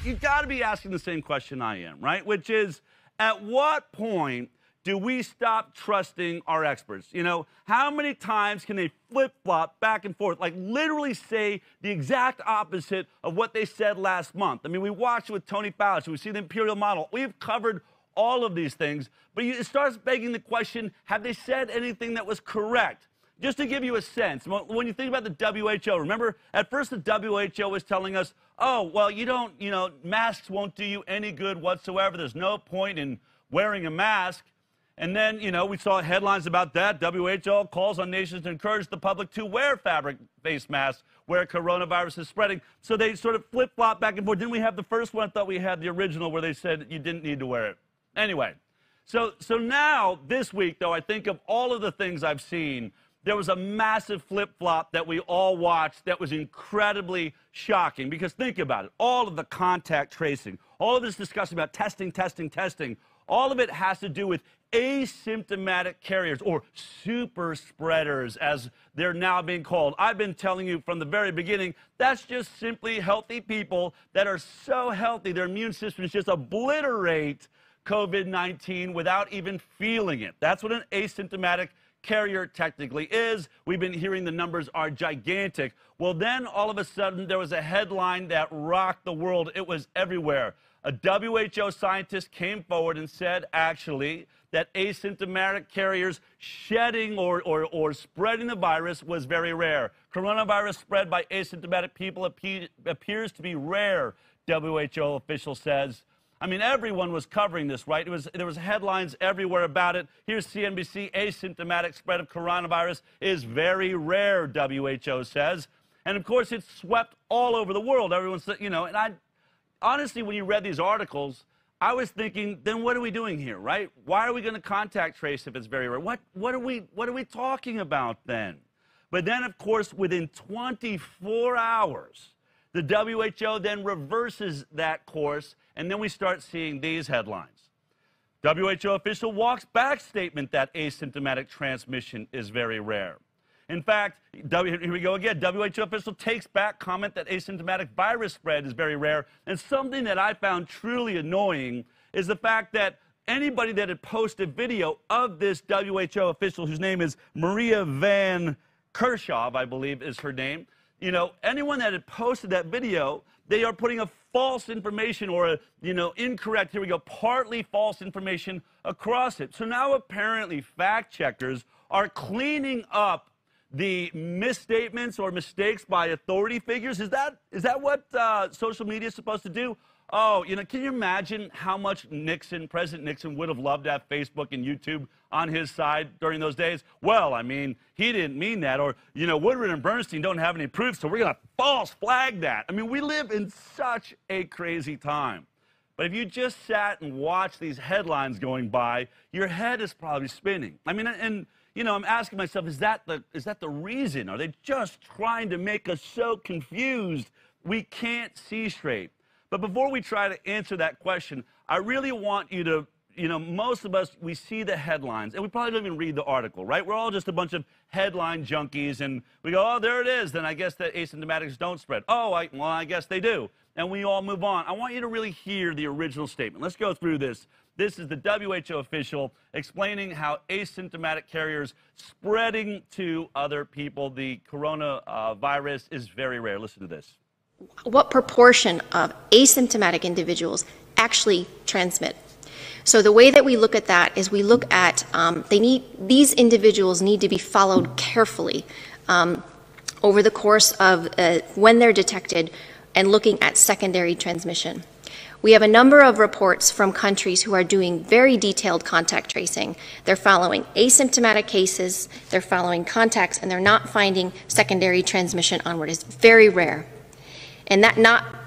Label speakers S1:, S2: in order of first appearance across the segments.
S1: you got to be asking the same question I am, right? Which is, at what point do we stop trusting our experts? You know, how many times can they flip-flop back and forth, like literally say the exact opposite of what they said last month? I mean, we watched it with Tony Fauci. We see the imperial model. We've covered all of these things, but it starts begging the question, have they said anything that was correct? Just to give you a sense, when you think about the WHO, remember, at first the WHO was telling us, oh, well, masks won't do you any good whatsoever. There's no point in wearing a mask. And then, we saw headlines about that. WHO calls on nations to encourage the public to wear fabric-based masks where coronavirus is spreading. So they sort of flip-flop back and forth. Didn't we have the first one? I thought we had the original where they said you didn't need to wear it. Anyway, so now, this week, though, I think of all of the things I've seen, there was a massive flip-flop that we all watched that was incredibly shocking. Because think about it. All of the contact tracing, all of this discussion about testing, all of it has to do with asymptomatic carriers, or super spreaders, as they're now being called. I've been telling you from the very beginning, that's just simply healthy people that are so healthy, their immune systems just obliterate COVID-19 without even feeling it. That's what an asymptomatic carrier technically is. We've been hearing the numbers are gigantic. Well, then all of a sudden there was a headline that rocked the world. It was everywhere. A WHO scientist came forward and said, actually, that asymptomatic carriers shedding or spreading the virus was very rare. Coronavirus spread by asymptomatic people appears to be rare, WHO official says. I mean, everyone was covering this, right? There was headlines everywhere about it. Here's CNBC, asymptomatic spread of coronavirus is very rare, WHO says. And, of course, it's swept all over the world. Everyone said, and I honestly, when you read these articles, I was thinking, then what are we doing here, right? Why are we going to contact trace if it's very rare? What are we talking about then? But then, of course, within 24 hours, the WHO then reverses that course, and then we start seeing these headlines. WHO official walks back statement that asymptomatic transmission is very rare. In fact, here we go again. WHO official takes back comment that asymptomatic virus spread is very rare. And something that I found truly annoying is the fact that anybody that had posted video of this WHO official, whose name is Maria Van Kerkhove, I believe is her name, anyone that had posted that video, they are putting a false information or incorrect, here we go, partly false information across it. So now apparently fact checkers are cleaning up the misstatements or mistakes by authority figures. Is that what social media is supposed to do? Oh, can you imagine how much President Nixon would have loved to have Facebook and YouTube on his side during those days? Well, I mean, he didn't mean that. Or, Woodward and Bernstein don't have any proof, so we're going to false flag that. I mean, we live in such a crazy time. But if you just sat and watched these headlines going by, your head is probably spinning. I mean, and I'm asking myself, is that the reason? Are they just trying to make us so confused we can't see straight? But before we try to answer that question, I really want you to, most of us, we see the headlines, and we probably don't even read the article, right? We're all just a bunch of headline junkies, and we go, oh, there it is. Then I guess that asymptomatics don't spread. Oh, well, I guess they do. And we all move on. I want you to really hear the original statement. Let's go through this. This is the WHO official explaining how asymptomatic carriers spreading to other people. The coronavirus is very rare. Listen to this.
S2: What proportion of asymptomatic individuals actually transmit? So the way that we look at that is we look at these individuals need to be followed carefully over the course of when they're detected and looking at secondary transmission. We have a number of reports from countries who are doing very detailed contact tracing. They're following asymptomatic cases, they're following contacts, and they're not finding secondary transmission onward. It's very rare. And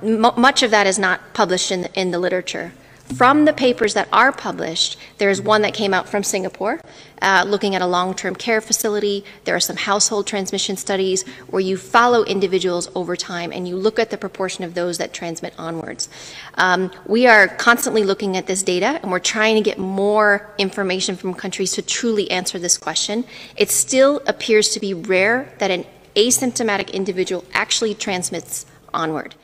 S2: much of that is not published in the literature. From the papers that are published, there's one that came out from Singapore, looking at a long-term care facility. There are some household transmission studies where you follow individuals over time and you look at the proportion of those that transmit onwards. We are constantly looking at this data, and we're trying to get more information from countries to truly answer this question. It still appears to be rare that an asymptomatic individual actually transmits onward.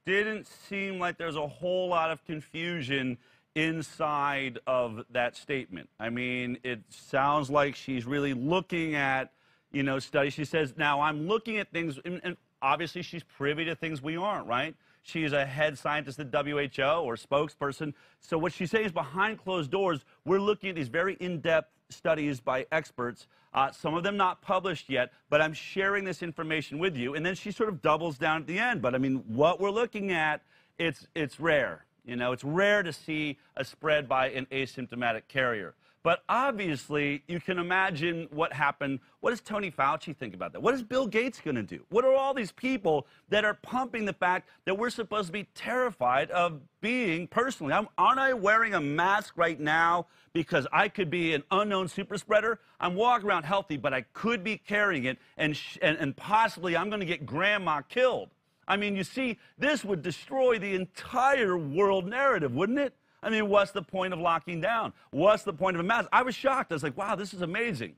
S1: didn't seem like there's a whole lot of confusion inside of that statement. I mean, it sounds like she's really looking at, you know, studies. She says, now I'm looking at things, and obviously she's privy to things we aren't, right? She's a head scientist at WHO or spokesperson. So what she's saying is behind closed doors, we're looking at these very in-depth studies by experts, some of them not published yet, but I'm sharing this information with you. And then she sort of doubles down at the end. But I mean, what we're looking at, it's rare. You know, it's rare to see a spread by an asymptomatic carrier. But obviously, you can imagine what happened. What does Tony Fauci think about that? What is Bill Gates going to do? What are all these people that are pumping the fact that we're supposed to be terrified of being personally? Aren't I wearing a mask right now because I could be an unknown super spreader? I'm walking around healthy, but I could be carrying it, and possibly I'm going to get grandma killed. I mean, you see, this would destroy the entire world narrative, wouldn't it? I mean, what's the point of locking down? What's the point of a mask? I was shocked. I was like, wow, this is amazing.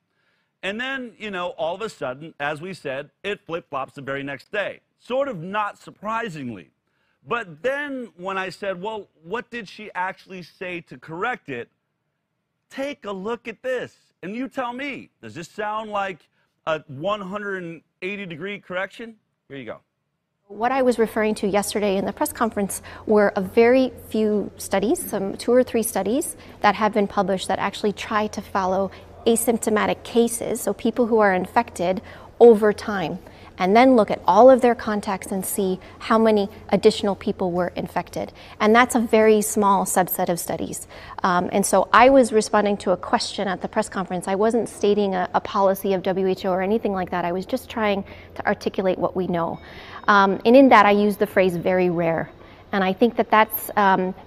S1: And then, you know, all of a sudden, as we said, it flip-flops the very next day. Sort of not surprisingly. But then when I said, well, what did she actually say to correct it? Take a look at this. And you tell me, does this sound like a 180-degree correction? Here you go.
S2: What I was referring to yesterday in the press conference were a very few studies, some 2 or 3 studies that have been published that actually try to follow asymptomatic cases, so people who are infected over time, and then look at all of their contacts and see how many additional people were infected. And that's a very small subset of studies. And so I was responding to a question at the press conference. I wasn't stating a policy of WHO or anything like that. I was just trying to articulate what we know. And in that, I used the phrase very rare. And I think that that's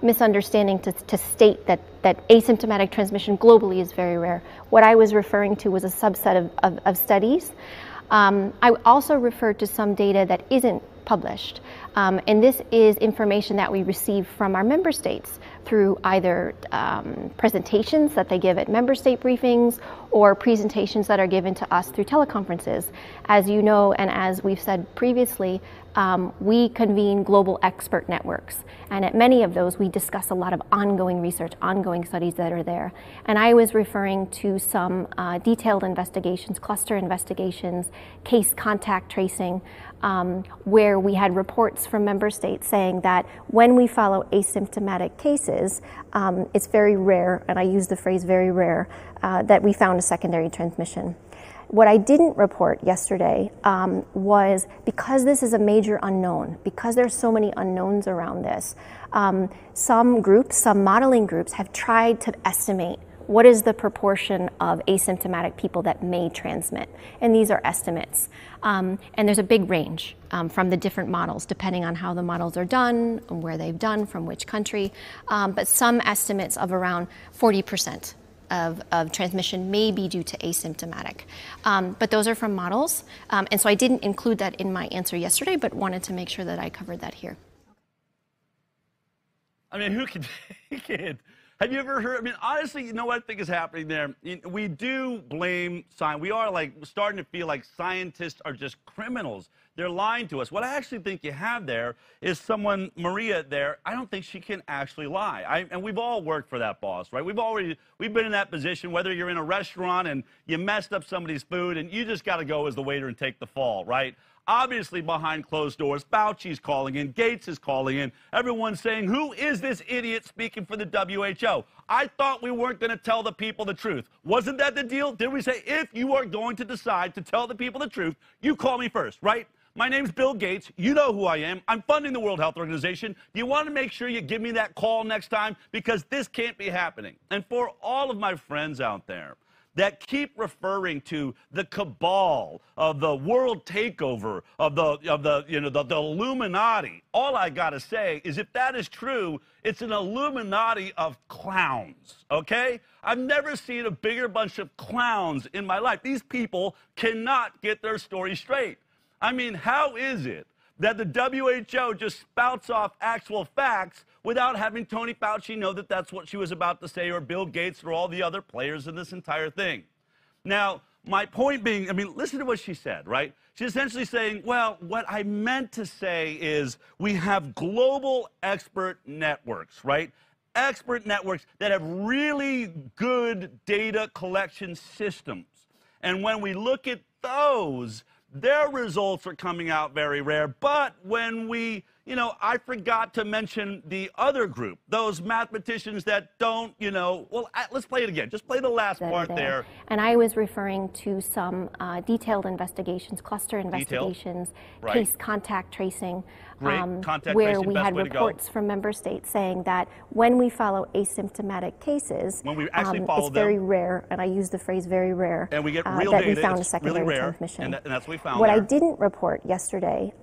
S2: misunderstanding to state that asymptomatic transmission globally is very rare. What I was referring to was a subset of studies. I also referred to some data that isn't published. And this is information that we receive from our member states through either presentations that they give at member state briefings or presentations that are given to us through teleconferences. As you know, and as we've said previously, we convene global expert networks. And at many of those, we discuss a lot of ongoing research, ongoing studies that are there. And I was referring to some detailed investigations, cluster investigations, case contact tracing, where we had reports from member states saying that when we follow asymptomatic cases, it's very rare, and I use the phrase very rare, that we found a secondary transmission. What I didn't report yesterday was, because this is a major unknown, because there's so many unknowns around this, some groups, some modeling groups have tried to estimate what is the proportion of asymptomatic people that may transmit. And these are estimates. And there's a big range from the different models, depending on how the models are done, where they've done, from which country. But some estimates of around 40% of transmission may be due to asymptomatic. But those are from models. And so I didn't include that in my answer yesterday, but wanted to make sure that I covered that here.
S1: I mean, who can take it? Have you ever heard? I mean, honestly, you know what I think is happening there? We do blame science. We are like starting to feel like scientists are just criminals. They're lying to us. What I actually think you have there is someone, Maria there, I don't think she can actually lie. And we've all worked for that boss, right? We've been in that position, whether you're in a restaurant and you messed up somebody's food and you just got to go as the waiter and take the fall, right? Obviously, behind closed doors, Fauci's calling in, Gates is calling in, everyone's saying, who is this idiot speaking for the WHO? I thought we weren't going to tell the people the truth. Wasn't that the deal? Did we say, if you are going to decide to tell the people the truth, you call me first, right? My name's Bill Gates. You know who I am. I'm funding the World Health Organization. Do you want to make sure you give me that call next time? Because this can't be happening. And for all of my friends out there that keep referring to the cabal of the world takeover of the Illuminati, all I gotta say is, if that is true, it's an Illuminati of clowns, okay? I've never seen a bigger bunch of clowns in my life. These people cannot get their story straight. I mean, how is it that the WHO just spouts off actual facts without having Tony Fauci know that that's what she was about to say, or Bill Gates, or all the other players in this entire thing? Now, my point being, I mean, listen to what she said, right? She's essentially saying, well, what I meant to say is we have global expert networks, right? Expert networks that have really good data collection systems. And when we look at those, their results are coming out very rare. But when we, I forgot to mention the other group, those mathematicians that don't, well, let's play it again. Just play the last part there.
S2: And I was referring to some detailed investigations, cluster investigations, case contact tracing, where we had reports from member states saying that when we follow asymptomatic cases,
S1: when we actually follow
S2: it's very rare, and I use the phrase very rare,
S1: and we get real
S2: that
S1: data,
S2: we found a
S1: it's
S2: secondary
S1: really rare,
S2: transmission.
S1: and that's what we found
S2: What
S1: there.
S2: I didn't report yesterday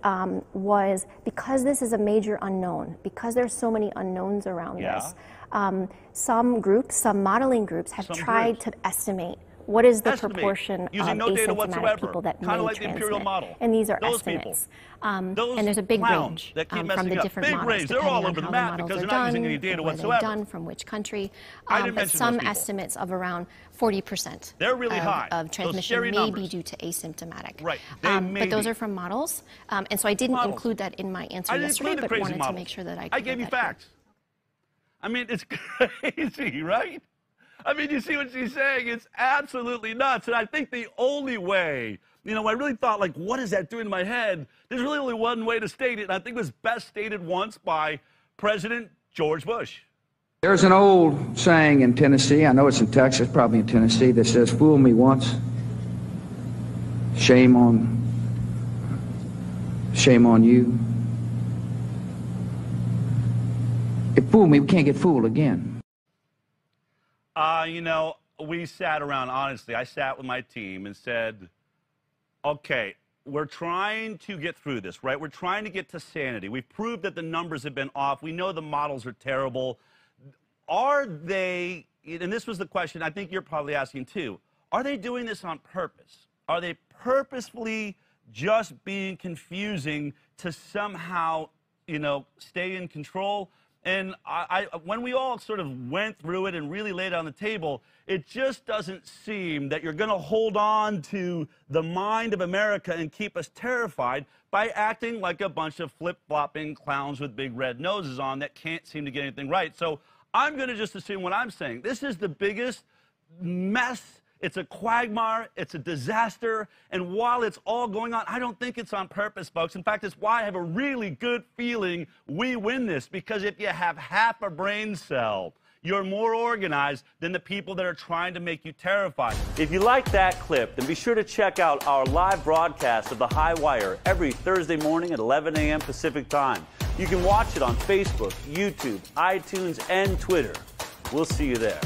S2: was, because this is a major unknown, because there's so many unknowns around this, some groups, some modeling groups have tried to estimate what is the proportion of asymptomatic people that may
S1: like the imperial model.
S2: And these are estimates. And there's a big range from the different models,
S1: They're all over
S2: depending
S1: the
S2: on
S1: map
S2: how the
S1: because
S2: models
S1: they're
S2: are
S1: not using
S2: done,
S1: any data
S2: where they're
S1: whatsoever.
S2: done, from which country.
S1: I didn't
S2: But
S1: mention
S2: some
S1: those people.
S2: estimates of around 40%
S1: They're really high.
S2: of transmission may
S1: numbers.
S2: be due to asymptomatic.
S1: Right.
S2: But those are from models. And so I didn't include that in my answer yesterday, but wanted to make sure that I
S1: gave you facts. I mean, it's crazy, right? I mean, you see what she's saying? It's absolutely nuts. And I think the only way, I really thought, like, what is that doing in my head? There's really only one way to state it, and I think it was best stated once by President George Bush.
S3: There's an old saying in Tennessee, I know it's in Texas, probably in Tennessee, that says, fool me once, shame on you. If fool me, we can't get fooled again.
S1: We sat around, honestly, I sat with my team and said, okay, we're trying to get through this, right? We're trying to get to sanity. We've proved that the numbers have been off. We know the models are terrible. Are they, and this was the question I think you're probably asking too, are they doing this on purpose? Are they purposefully just being confusing to somehow, stay in control? And when we all sort of went through it and really laid it on the table, it just doesn't seem that you're going to hold on to the mind of America and keep us terrified by acting like a bunch of flip-flopping clowns with big red noses on that can't seem to get anything right. So I'm going to just assume what I'm saying. This is the biggest mess. It's a quagmire, it's a disaster, and while it's all going on, I don't think it's on purpose, folks. In fact, it's why I have a really good feeling we win this, because if you have half a brain cell, you're more organized than the people that are trying to make you terrified.
S4: If you like that clip, then be sure to check out our live broadcast of The High Wire every Thursday morning at 11 a.m. Pacific Time. You can watch it on Facebook, YouTube, iTunes, and Twitter. We'll see you there.